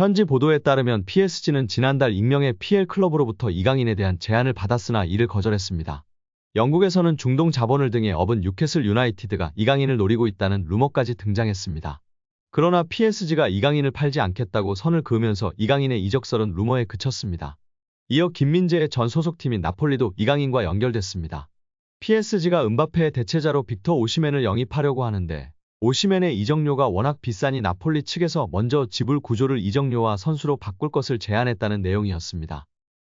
현지 보도에 따르면 PSG는 지난달 익명의 PL 클럽으로부터 이강인에 대한 제안을 받았으나 이를 거절했습니다. 영국에서는 중동 자본을 등에 업은 뉴캐슬 유나이티드가 이강인을 노리고 있다는 루머까지 등장했습니다. 그러나 PSG가 이강인을 팔지 않겠다고 선을 그으면서 이강인의 이적설은 루머에 그쳤습니다. 이어 김민재의 전 소속팀인 나폴리도 이강인과 연결됐습니다. PSG가 음바페의 대체자로 빅터 오시멘을 영입하려고 하는데 오시멘의 이적료가 워낙 비싸니 나폴리 측에서 먼저 지불 구조를 이적료와 선수로 바꿀 것을 제안했다는 내용이었습니다.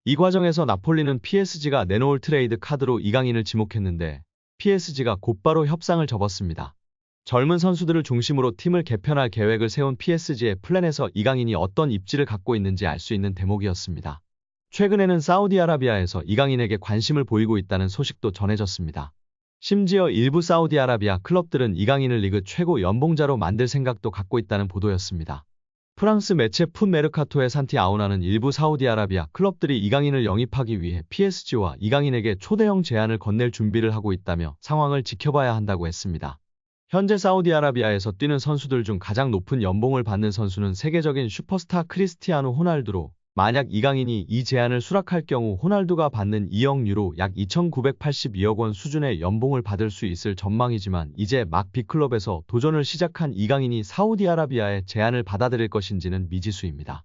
이 과정에서 나폴리는 PSG가 내놓을 트레이드 카드로 이강인을 지목했는데 PSG가 곧바로 협상을 접었습니다. 젊은 선수들을 중심으로 팀을 개편할 계획을 세운 PSG의 플랜에서 이강인이 어떤 입지를 갖고 있는지 알 수 있는 대목이었습니다. 최근에는 사우디아라비아에서 이강인에게 관심을 보이고 있다는 소식도 전해졌습니다. 심지어 일부 사우디아라비아 클럽들은 이강인을 리그 최고 연봉자로 만들 생각도 갖고 있다는 보도였습니다. 프랑스 매체 풋메르카토의 산티 아우나는 일부 사우디아라비아 클럽들이 이강인을 영입하기 위해 PSG와 이강인에게 초대형 제안을 건넬 준비를 하고 있다며 상황을 지켜봐야 한다고 했습니다. 현재 사우디아라비아에서 뛰는 선수들 중 가장 높은 연봉을 받는 선수는 세계적인 슈퍼스타 크리스티아노 호날두로 만약 이강인이 이 제안을 수락할 경우 호날두가 받는 2억 유로 약 2,982억 원 수준의 연봉을 받을 수 있을 전망이지만 이제 막 B클럽에서 도전을 시작한 이강인이 사우디아라비아의 제안을 받아들일 것인지는 미지수입니다.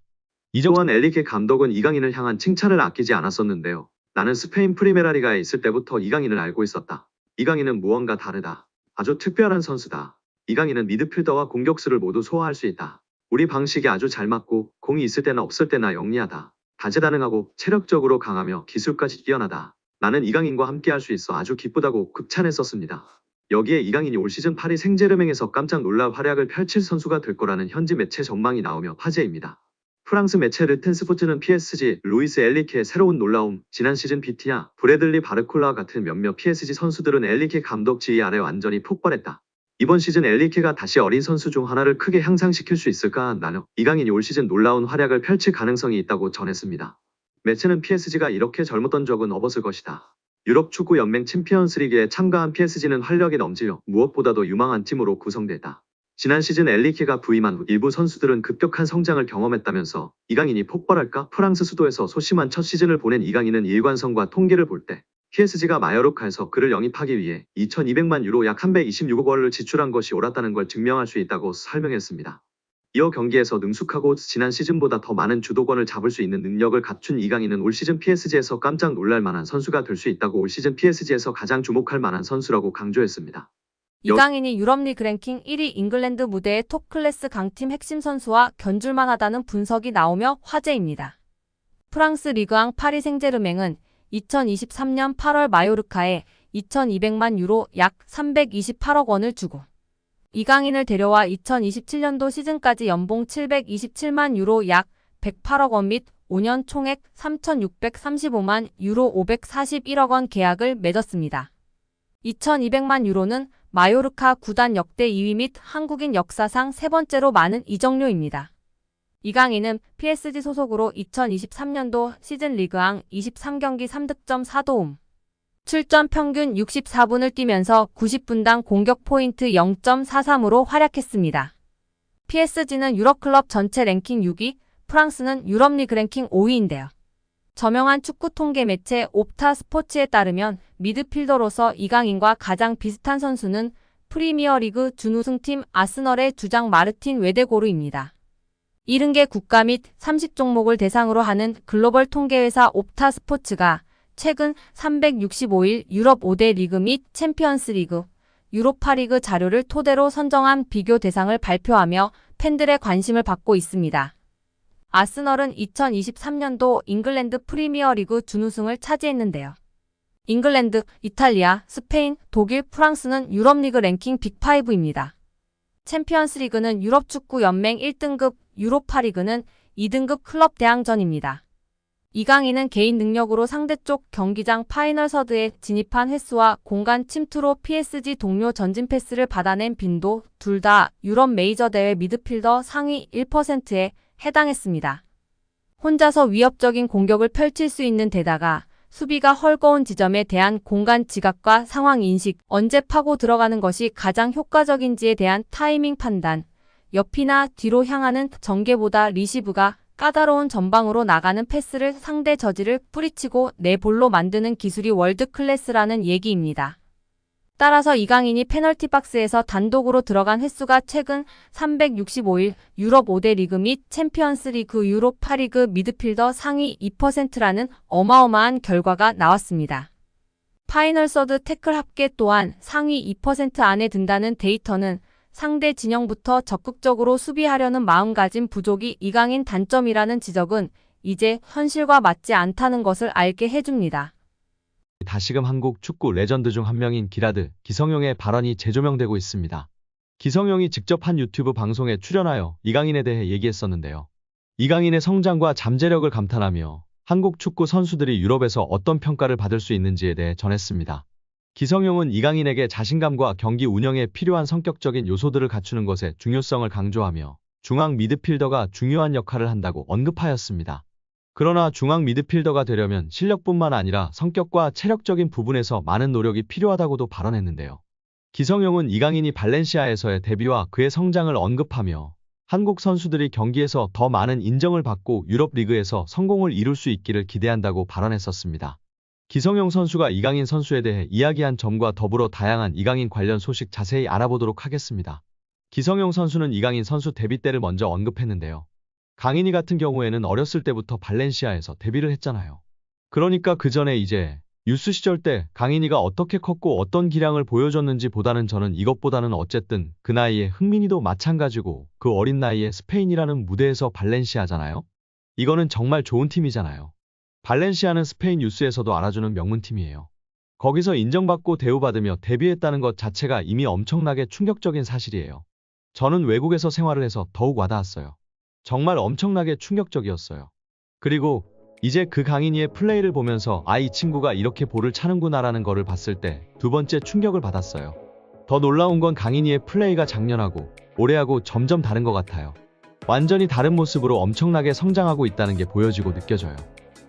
또한 엘리케 감독은 이강인을 향한 칭찬을 아끼지 않았었는데요. 나는 스페인 프리메라리가에 있을 때부터 이강인을 알고 있었다. 이강인은 무언가 다르다. 아주 특별한 선수다. 이강인은 미드필더와 공격수를 모두 소화할 수 있다. 우리 방식이 아주 잘 맞고 공이 있을 때나 없을 때나 영리하다. 다재다능하고 체력적으로 강하며 기술까지 뛰어나다. 나는 이강인과 함께할 수 있어 아주 기쁘다고 극찬했었습니다. 여기에 이강인이 올 시즌 파리 생제르맹에서 깜짝 놀랄 활약을 펼칠 선수가 될 거라는 현지 매체 전망이 나오며 화제입니다. 프랑스 매체 르텐스포츠는 PSG, 루이스 엘리케의 새로운 놀라움, 지난 시즌 비티냐, 브래들리 바르콜라와 같은 몇몇 PSG 선수들은 엘리케 감독 지휘 아래 완전히 폭발했다. 이번 시즌 엘리케가 다시 어린 선수 중 하나를 크게 향상시킬 수 있을까? 나는 이강인이 올 시즌 놀라운 활약을 펼칠 가능성이 있다고 전했습니다. 매체는 PSG가 이렇게 젊었던 적은 없었을 것이다. 유럽 축구 연맹 챔피언스리그에 참가한 PSG는 활력이 넘치며 무엇보다도 유망한 팀으로 구성됐다. 지난 시즌 엘리케가 부임한 후 일부 선수들은 급격한 성장을 경험했다면서 이강인이 폭발할까? 프랑스 수도에서 소심한 첫 시즌을 보낸 이강인은 일관성과 통계를 볼 때 PSG가 마요르카에서 그를 영입하기 위해 2,200만 유로 약 326억 원을 지출한 것이 옳았다는 걸 증명할 수 있다고 설명했습니다. 이어 경기에서 능숙하고 지난 시즌보다 더 많은 주도권을 잡을 수 있는 능력을 갖춘 이강인은 올 시즌 PSG에서 깜짝 놀랄 만한 선수가 될 수 있다고 올 시즌 PSG에서 가장 주목할 만한 선수라고 강조했습니다. 이강인이 유럽리그 랭킹 1위 잉글랜드 무대의 톱클래스 강팀 핵심 선수와 견줄만 하다는 분석이 나오며 화제입니다. 프랑스 리그앙 파리 생제르맹은 2023년 8월 마요르카에 2,200만 유로 약 328억 원을 주고 이강인을 데려와 2027년도 시즌까지 연봉 727만 유로 약 108억 원 및 5년 총액 3,635만 유로 541억 원 계약을 맺었습니다. 2,200만 유로는 마요르카 구단 역대 2위 및 한국인 역사상 세 번째로 많은 이적료입니다. 이강인은 PSG 소속으로 2023년도 시즌 리그앙 23경기 3득점 4도움, 출전 평균 64분을 뛰면서 90분당 공격 포인트 0.43으로 활약했습니다. PSG는 유럽 클럽 전체 랭킹 6위, 프랑스는 유럽리그 랭킹 5위인데요. 저명한 축구 통계 매체 옵타 스포츠에 따르면 미드필더로서 이강인과 가장 비슷한 선수는 프리미어리그 준우승팀 아스널의 주장 마르틴 웨데고르입니다. 70개 국가 및 30종목을 대상으로 하는 글로벌 통계회사 옵타 스포츠가 최근 365일 유럽 5대 리그 및 챔피언스 리그, 유로파리그 자료를 토대로 선정한 비교 대상을 발표하며 팬들의 관심을 받고 있습니다. 아스널은 2023년도 잉글랜드 프리미어리그 준우승을 차지했는데요. 잉글랜드, 이탈리아, 스페인, 독일, 프랑스는 유럽리그 랭킹 빅5입니다. 챔피언스리그는 유럽축구연맹 1등급, 유로파리그는 2등급 클럽 대항전입니다. 이강인은 개인 능력으로 상대쪽 경기장 파이널 서드에 진입한 횟수와 공간 침투로 PSG 동료 전진 패스를 받아낸 빈도 둘 다 유럽 메이저 대회 미드필더 상위 1%에 해당했습니다. 혼자서 위협적인 공격을 펼칠 수 있는 데다가 수비가 헐거운 지점에 대한 공간 지각과 상황 인식, 언제 파고 들어가는 것이 가장 효과적인지에 대한 타이밍 판단, 옆이나 뒤로 향하는 전개보다 리시브가 까다로운 전방으로 나가는 패스를 상대 저지를 뿌리치고 내 볼로 만드는 기술이 월드 클래스라는 얘기입니다. 따라서 이강인이 페널티 박스에서 단독으로 들어간 횟수가 최근 365일 유럽 5대 리그 및 챔피언스 리그 유로파 리그 미드필더 상위 2%라는 어마어마한 결과가 나왔습니다. 파이널 서드 태클 합계 또한 상위 2% 안에 든다는 데이터는 상대 진영부터 적극적으로 수비하려는 마음가짐 부족이 이강인 단점이라는 지적은 이제 현실과 맞지 않다는 것을 알게 해줍니다. 다시금 한국 축구 레전드 중 한 명인 기라드, 기성용의 발언이 재조명되고 있습니다. 기성용이 직접 한 유튜브 방송에 출연하여 이강인에 대해 얘기했었는데요. 이강인의 성장과 잠재력을 감탄하며 한국 축구 선수들이 유럽에서 어떤 평가를 받을 수 있는지에 대해 전했습니다. 기성용은 이강인에게 자신감과 경기 운영에 필요한 성격적인 요소들을 갖추는 것의 중요성을 강조하며 중앙 미드필더가 중요한 역할을 한다고 언급하였습니다. 그러나 중앙 미드필더가 되려면 실력뿐만 아니라 성격과 체력적인 부분에서 많은 노력이 필요하다고도 발언했는데요. 기성용은 이강인이 발렌시아에서의 데뷔와 그의 성장을 언급하며 한국 선수들이 경기에서 더 많은 인정을 받고 유럽 리그에서 성공을 이룰 수 있기를 기대한다고 발언했었습니다. 기성용 선수가 이강인 선수에 대해 이야기한 점과 더불어 다양한 이강인 관련 소식 자세히 알아보도록 하겠습니다. 기성용 선수는 이강인 선수 데뷔 때를 먼저 언급했는데요. 강인이 같은 경우에는 어렸을 때부터 발렌시아에서 데뷔를 했잖아요. 그러니까 그 전에 이제 유스 시절 때 강인이가 어떻게 컸고 어떤 기량을 보여줬는지 보다는 저는 이것보다는 어쨌든 그 나이에 흥민이도 마찬가지고 그 어린 나이에 스페인이라는 무대에서 발렌시아잖아요. 이거는 정말 좋은 팀이잖아요. 발렌시아는 스페인 유스에서도 알아주는 명문팀이에요. 거기서 인정받고 대우받으며 데뷔했다는 것 자체가 이미 엄청나게 충격적인 사실이에요. 저는 외국에서 생활을 해서 더욱 와닿았어요. 정말 엄청나게 충격적이었어요. 그리고 이제 그 강인이의 플레이를 보면서 이 친구가 이렇게 볼을 차는구나라는 거를 봤을 때 두 번째 충격을 받았어요. 더 놀라운 건 강인이의 플레이가 작년하고 올해하고 점점 다른 것 같아요. 완전히 다른 모습으로 엄청나게 성장하고 있다는 게 보여지고 느껴져요.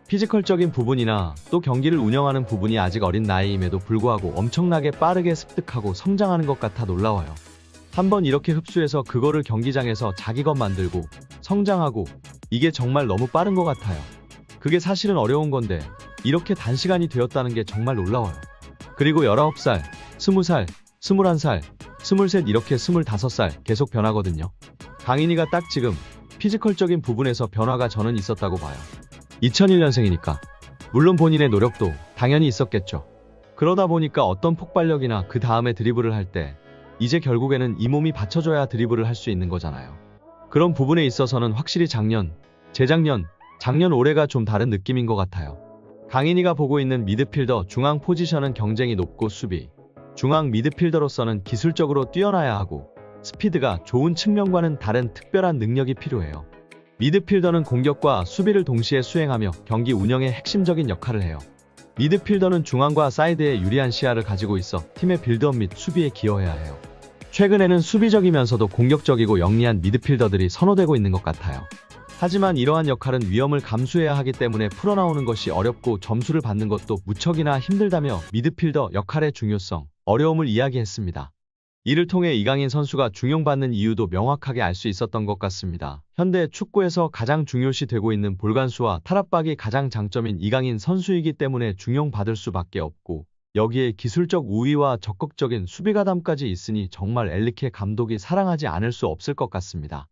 피지컬적인 부분이나 또 경기를 운영하는 부분이 아직 어린 나이임에도 불구하고 엄청나게 빠르게 습득하고 성장하는 것 같아 놀라워요. 한번 이렇게 흡수해서 그거를 경기장에서 자기 것 만들고 성장하고 이게 정말 너무 빠른 것 같아요. 그게 사실은 어려운 건데 이렇게 단시간이 되었다는 게 정말 놀라워요. 그리고 19살, 20살, 21살, 23 이렇게 25살 계속 변하거든요. 강인이가 딱 지금 피지컬적인 부분에서 변화가 저는 있었다고 봐요. 2001년생이니까 물론 본인의 노력도 당연히 있었겠죠. 그러다 보니까 어떤 폭발력이나 그 다음에 드리블을 할 때 이제 결국에는 이 몸이 받쳐줘야 드리블을 할 수 있는 거잖아요. 그런 부분에 있어서는 확실히 작년, 재작년, 작년 올해가 좀 다른 느낌인 것 같아요. 강인이가 보고 있는 미드필더 중앙 포지션은 경쟁이 높고 수비, 중앙 미드필더로서는 기술적으로 뛰어나야 하고 스피드가 좋은 측면과는 다른 특별한 능력이 필요해요. 미드필더는 공격과 수비를 동시에 수행하며 경기 운영의 핵심적인 역할을 해요. 미드필더는 중앙과 사이드에 유리한 시야를 가지고 있어 팀의 빌드업 및 수비에 기여해야 해요. 최근에는 수비적이면서도 공격적이고 영리한 미드필더들이 선호되고 있는 것 같아요. 하지만 이러한 역할은 위험을 감수해야 하기 때문에 풀어나오는 것이 어렵고 점수를 받는 것도 무척이나 힘들다며 미드필더 역할의 중요성, 어려움을 이야기했습니다. 이를 통해 이강인 선수가 중용받는 이유도 명확하게 알 수 있었던 것 같습니다. 현대 축구에서 가장 중요시 되고 있는 볼간수와 탈압박이 가장 장점인 이강인 선수이기 때문에 중용받을 수밖에 없고 여기에 기술적 우위와 적극적인 수비가담까지 있으니 정말 엔리케 감독이 사랑하지 않을 수 없을 것 같습니다.